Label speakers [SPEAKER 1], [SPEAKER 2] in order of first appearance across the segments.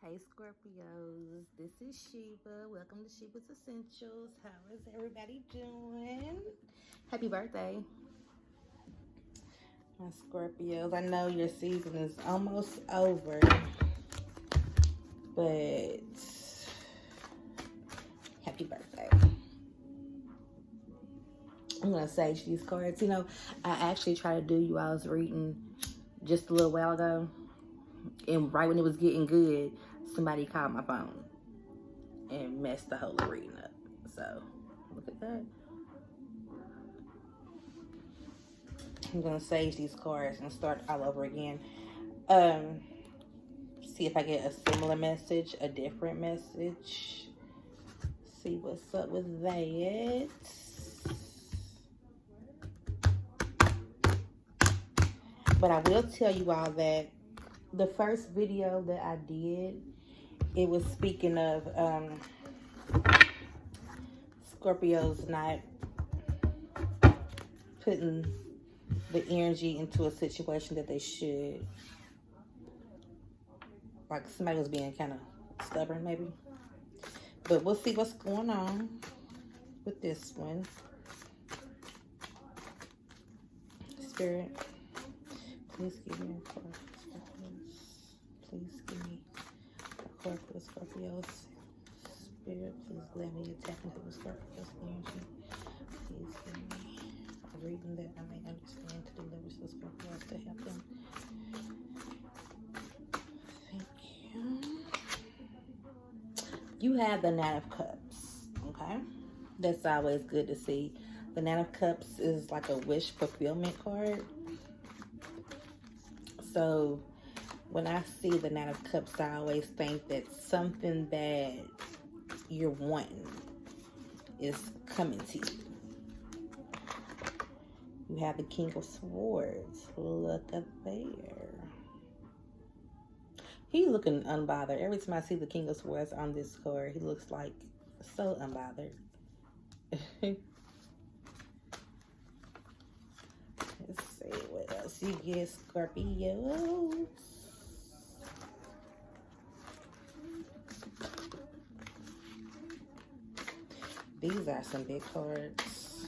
[SPEAKER 1] Hey Scorpios, this is Sheba. Welcome to Sheba's Essentials. How is everybody doing? Happy birthday, my Scorpios. I know your season is almost over, but happy birthday. I'm gonna sage these cards. You know, I actually tried to do you all's reading just a little while ago, and right when it was getting good, somebody called my phone and messed the whole reading up. So look at that. I'm gonna sage these cards and start all over again. See if I get a similar message, a different message. See what's up with that. But I will tell you all that the first video that I did, it was speaking of Scorpios not putting the energy into a situation that they should. Like somebody was being kind of stubborn maybe. But we'll see what's going on with this one. Spirit, please give me a card for Scorpios. Please give me a card for the Scorpios. Spirit, please let me tap into the Scorpios energy. Please give me a reading that I may understand to deliver to the Scorpios to help them. Thank you. You have the Nine of Cups, okay? That's always good to see. The Nine of Cups is like a wish fulfillment card. So when I see the Nine of Cups, I always think that something that you're wanting is coming to you. You have the King of Swords. Look at there. He's looking unbothered. Every time I see the King of Swords on this card, he looks like so unbothered. Let's see what else you get, Scorpios. These are some big cards.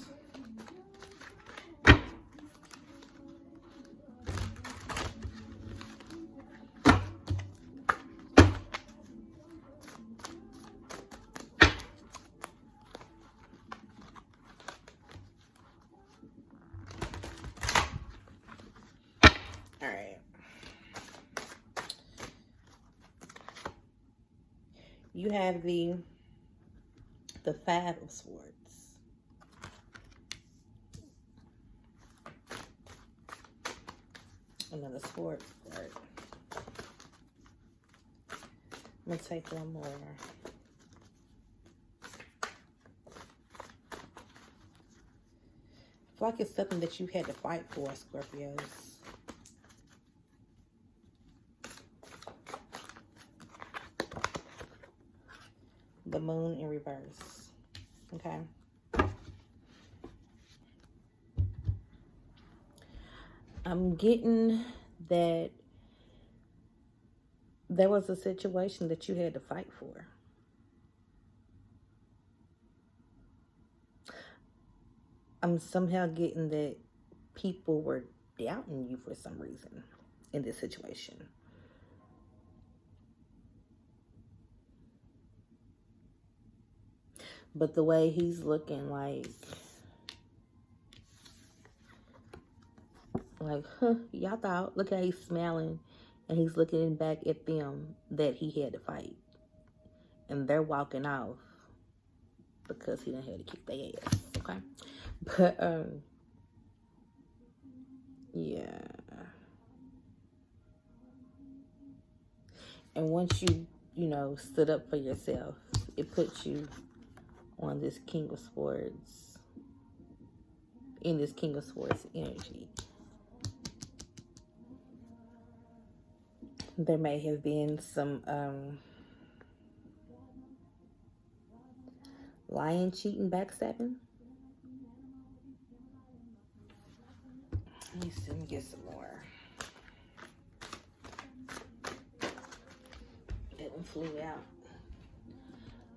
[SPEAKER 1] All right. You have the Five of Swords. Another Swords card. I'm gonna take one more. I feel like it's something that you had to fight for, Scorpios. The Moon in reverse. Okay. I'm getting that there was a situation that you had to fight for. I'm somehow getting that people were doubting you for some reason in this situation. But the way he's looking like, huh, y'all thought, look how he's smiling, and he's looking back at them that he had to fight. And they're walking off because he done had to kick their ass, okay? But, yeah. And once you know, stood up for yourself, it puts you on this King of Swords, in this King of Swords energy. There may have been some lying, cheating, backstabbing. Let me see, let me get some more. flew out.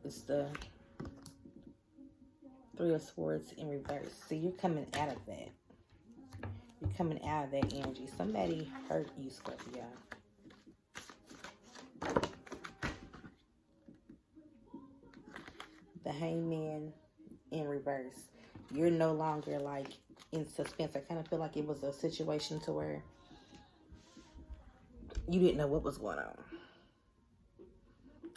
[SPEAKER 1] It's the Three of Swords in reverse. So you're coming out of that. You're coming out of that energy. Somebody hurt you, Scorpio. The Hangman in reverse. You're no longer like in suspense. I kind of feel like it was a situation to where you didn't know what was going on.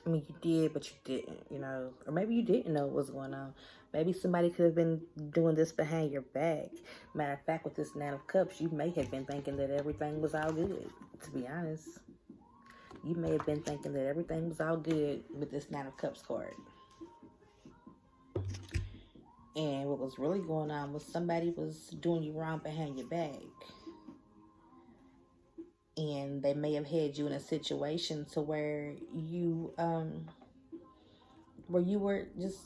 [SPEAKER 1] I mean, you did, but you didn't, you know. Or maybe you didn't know what was going on. Maybe somebody could have been doing this behind your back. Matter of fact, with this Nine of Cups, you may have been thinking that everything was all good, to be honest. You may have been thinking that everything was all good with this Nine of Cups card. And what was really going on was somebody was doing you wrong behind your back. And they may have had you in a situation to where you were just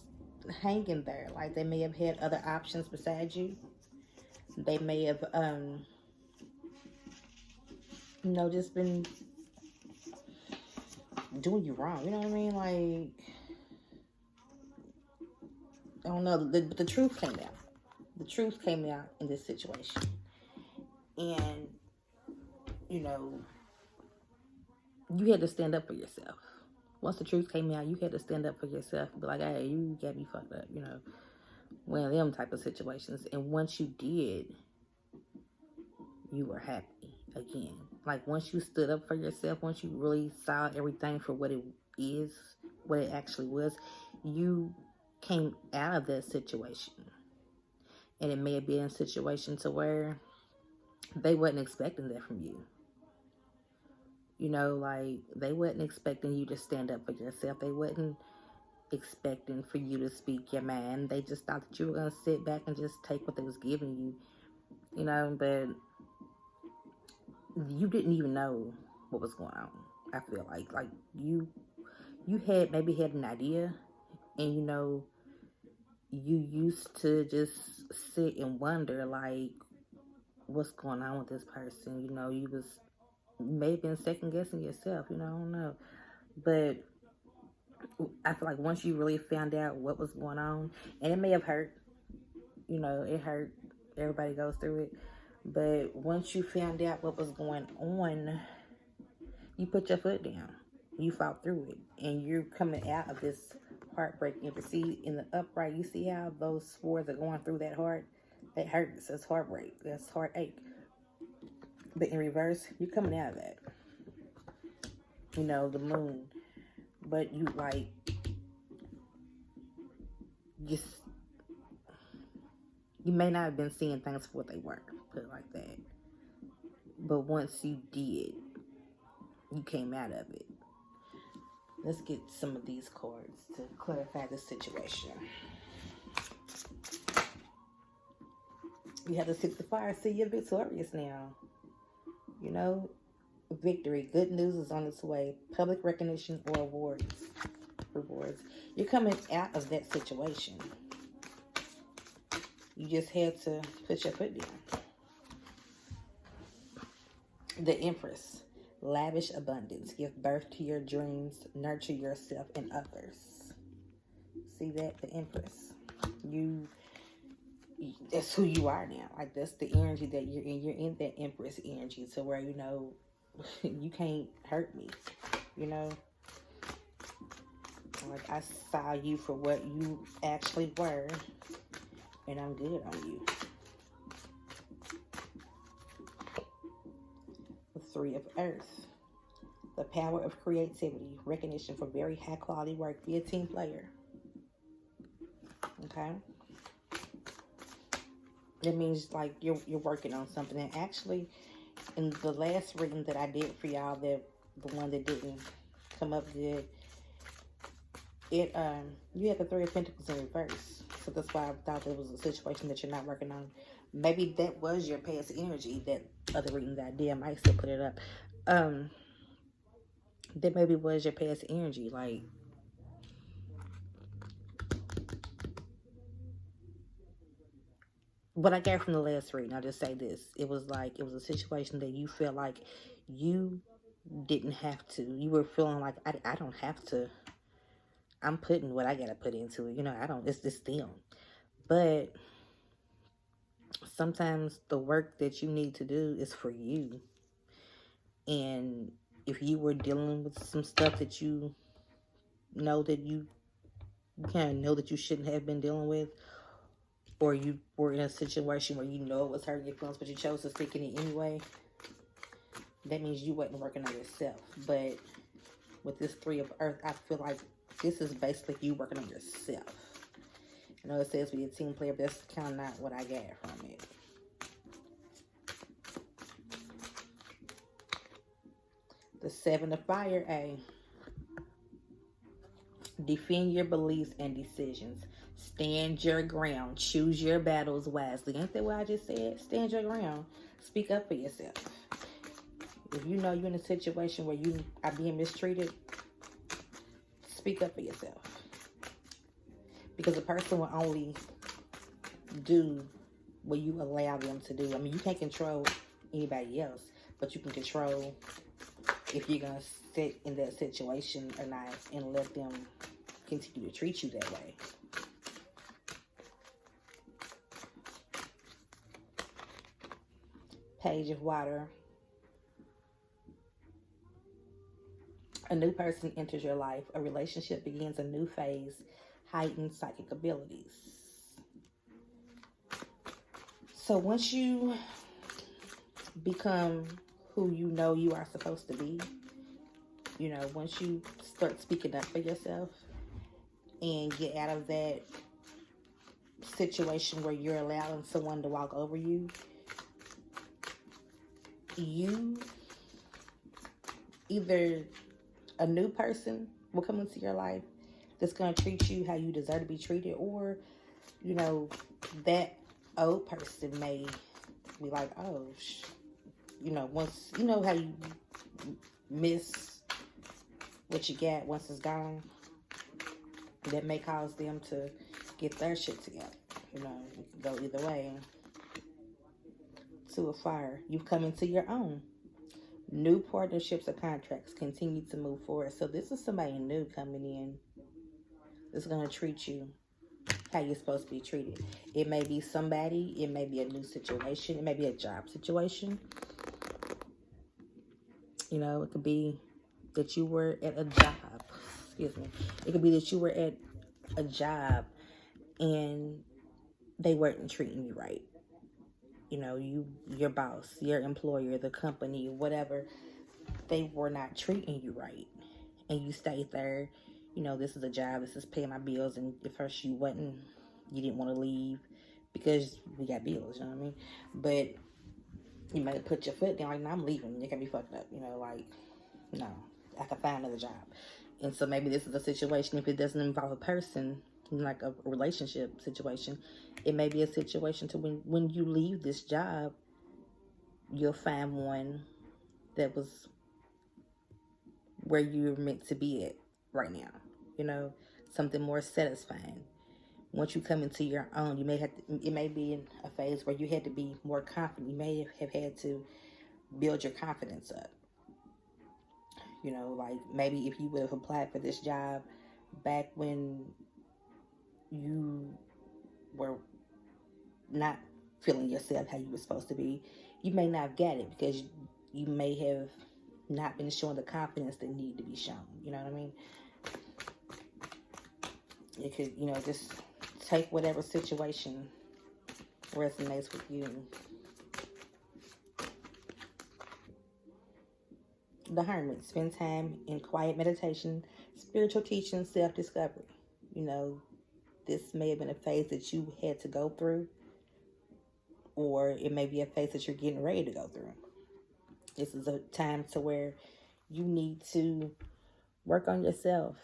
[SPEAKER 1] hanging there. Like they may have had other options besides you. They may have you know, just been doing you wrong. You know what I mean? Like, I don't know. The truth came out. The truth came out in this situation. And, you know, you had to stand up for yourself. Once the truth came out, you had to stand up for yourself. Be like, hey, you got me fucked up, you know. One of them type of situations. And once you did, you were happy again. Like, once you stood up for yourself, once you really saw everything for what it is, what it actually was, you came out of that situation. And it may have been a situation to where they wasn't expecting that from you. You know, like, they wasn't expecting you to stand up for yourself. They wasn't expecting for you to speak your mind. They just thought that you were going to sit back and just take what they was giving you. You know, but you didn't even know what was going on. I feel like you had maybe had an idea, and you know, you used to just sit and wonder, like, what's going on with this person. You know, you may have been second guessing yourself, you know, I don't know. But I feel like once you really found out what was going on, and it may have hurt, you know, it hurt. Everybody goes through it. But once you found out what was going on, you put your foot down. You fought through it. And you're coming out of this heartbreak. You can see in the upright, you see how those swords are going through that heart? That hurts. That's heartbreak. That's heartache. But in reverse, you're coming out of that. You know, the moon. But you, like, just, you may not have been seeing things for what they were. Put it like that. But once you did, you came out of it. Let's get some of these cards to clarify the situation. You have the Six of Fire. See, you're victorious now. You know, victory. Good news is on its way. Public recognition or rewards. You're coming out of that situation. You just had to put your foot down. The Empress. Lavish abundance. Give birth to your dreams. Nurture yourself and others. See that? The Empress. That's who you are now. Like, that's the energy that you're in. You're in that Empress energy to where, you know, you can't hurt me. You know? Like, I saw you for what you actually were. And I'm good on you. The Three of Earth. The power of creativity. Recognition for very high quality work. Be a team player. Okay? That means, like, you're working on something. And actually, in the last reading that I did for y'all, the one that didn't come up good, you had the Three of Pentacles in reverse. So that's why I thought there was a situation that you're not working on. Maybe that was your past energy. That other reading that I did, I might still put it up. That maybe was your past energy. Like, what I got from the last reading, I'll just say this. It was like, it was a situation that you felt like you didn't have to. You were feeling like, I don't have to. I'm putting what I got to put into it. You know, it's just them. But sometimes the work that you need to do is for you. And if you were dealing with some stuff that you know that you kind of know that you shouldn't have been dealing with, or you were in a situation where you know it was hurting your feelings, but you chose to stick in it anyway, that means you wasn't working on yourself. But with this Three of Earth, I feel like this is basically you working on yourself. I know it says be a team player, but that's kind of not what I got from it. The Seven of Fire, defend your beliefs and decisions. Stand your ground. Choose your battles wisely. Ain't that what I just said? Stand your ground. Speak up for yourself. If you know you're in a situation where you are being mistreated, speak up for yourself. Because a person will only do what you allow them to do. I mean, you can't control anybody else, but you can control if you're going to sit in that situation or not and let them continue to treat you that way. Page of Water. A new person enters your life. A relationship begins a new phase. Heightened psychic abilities. So once you become who you know you are supposed to be, you know, once you start speaking up for yourself and get out of that situation where you're allowing someone to walk over you, you either a new person will come into your life that's going to treat you how you deserve to be treated, or, you know, that old person may be like, oh, you know, once, you know how you miss what you got once it's gone, that may cause them to get their shit together. You know, it can go either way. Two of Fire. You've come into your own. New partnerships or contracts continue to move forward. So this is somebody new coming in that's going to treat you how you're supposed to be treated. It may be somebody, it may be a new situation, it may be a job situation. You know, it could be that you were at a job. Excuse me. It could be that you were at a job and they weren't treating you right. You know, your boss, your employer, the company, whatever, they were not treating you right. And you stayed there. You know, this is a job, this is paying my bills, and at first you didn't want to leave because we got bills, you know what I mean? But you might have put your foot down, like, no, I'm leaving. You can be fucked up, you know, like, no, I can find another job. And so maybe this is a situation, if it doesn't involve a person, like a relationship situation, it may be a situation to when you leave this job, you'll find one that was where you're meant to be at right now. You know, something more satisfying. Once you come into your own, it may be in a phase where you had to be more confident. You may have had to build your confidence up. You know, like maybe if you would have applied for this job back when you were not feeling yourself how you were supposed to be, you may not have got it because you may have not been showing the confidence that needed to be shown. You know what I mean? It could, you know, just take whatever situation resonates with you. The Hermit. Spend time in quiet meditation, spiritual teaching, self-discovery. You know, this may have been a phase that you had to go through, or it may be a phase that you're getting ready to go through. This is a time to where you need to work on yourself.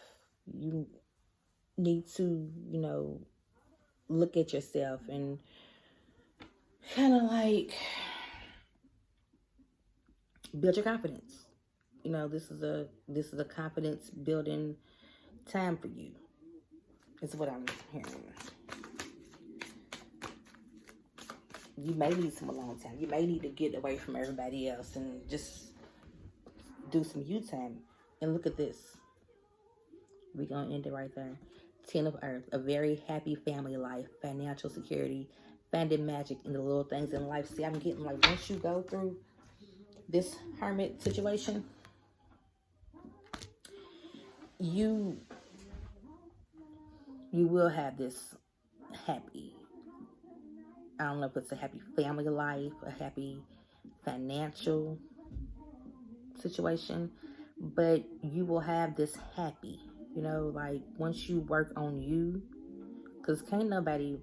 [SPEAKER 1] You need to, you know, look at yourself and kind of like build your confidence. You know, this is a confidence building time for you. Is what I'm hearing. You may need some alone time. You may need to get away from everybody else and just do some you time. And look at this. We're going to end it right there. 10 of Earth, a very happy family life, financial security, finding magic in the little things in life. See, I'm getting like, once you go through this hermit situation, you will have this happy, I don't know if it's a happy family life, a happy financial situation, but you will have this happy, you know, like once you work on you, because can't nobody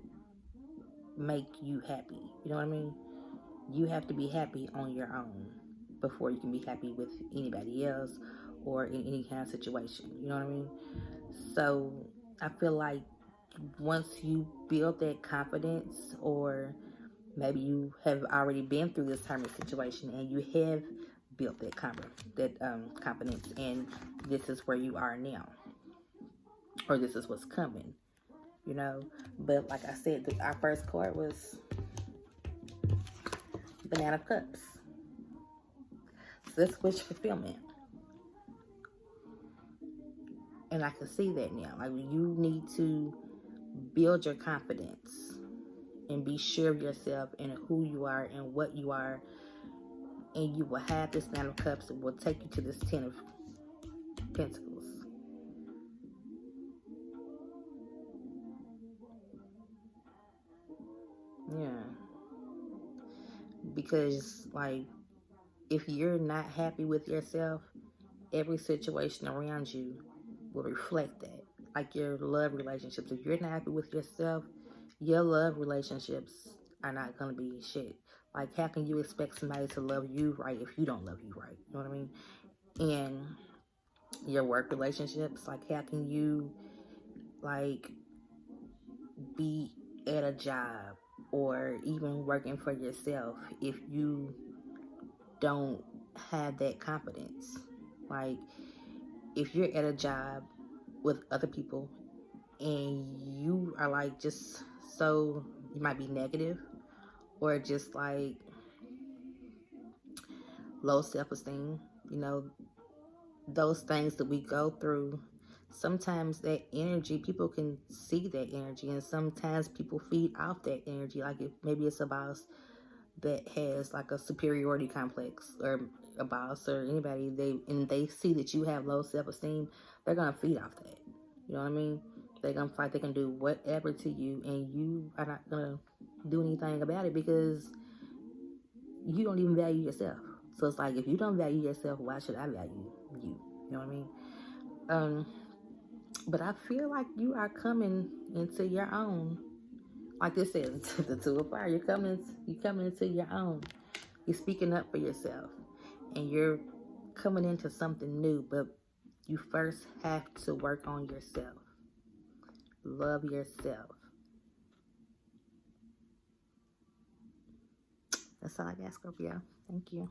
[SPEAKER 1] make you happy, you know what I mean? You have to be happy on your own before you can be happy with anybody else or in any kind of situation, you know what I mean? So I feel like once you build that confidence, or maybe you have already been through this hermit situation and you have built that confidence, and this is where you are now, or this is what's coming, you know. But like I said, our first card was the Nine of Cups. So that's wish fulfillment. And I can see that now. Like, you need to build your confidence and be sure of yourself and who you are and what you are. And you will have this Nine of Cups that will take you to this Ten of Pentacles. Yeah. Because, like, if you're not happy with yourself, every situation around you will reflect that. Like your love relationships. If you're not happy with yourself, your love relationships are not going to be shit. Like, how can you expect somebody to love you right if you don't love you right? You know what I mean? And your work relationships, like, how can you, like, be at a job or even working for yourself if you don't have that confidence? Like, if you're at a job with other people and you are like just so, you might be negative or just like low self-esteem, you know, those things that we go through, sometimes that energy, people can see that energy, and sometimes people feed off that energy. Like, if maybe it's a boss that has like a superiority complex, or a boss or anybody, they see that you have low self-esteem, they're gonna feed off that. You know what I mean? They're gonna fight, they can do whatever to you, and you are not gonna do anything about it because you don't even value yourself. So it's like, if you don't value yourself, why should I value you? You know what I mean? But I feel like you are coming into your own. Like this says, the Two of Fire. You're coming into your own. You're speaking up for yourself, and you're coming into something new. But you first have to work on yourself. Love yourself. That's all I got, Scorpio. Thank you.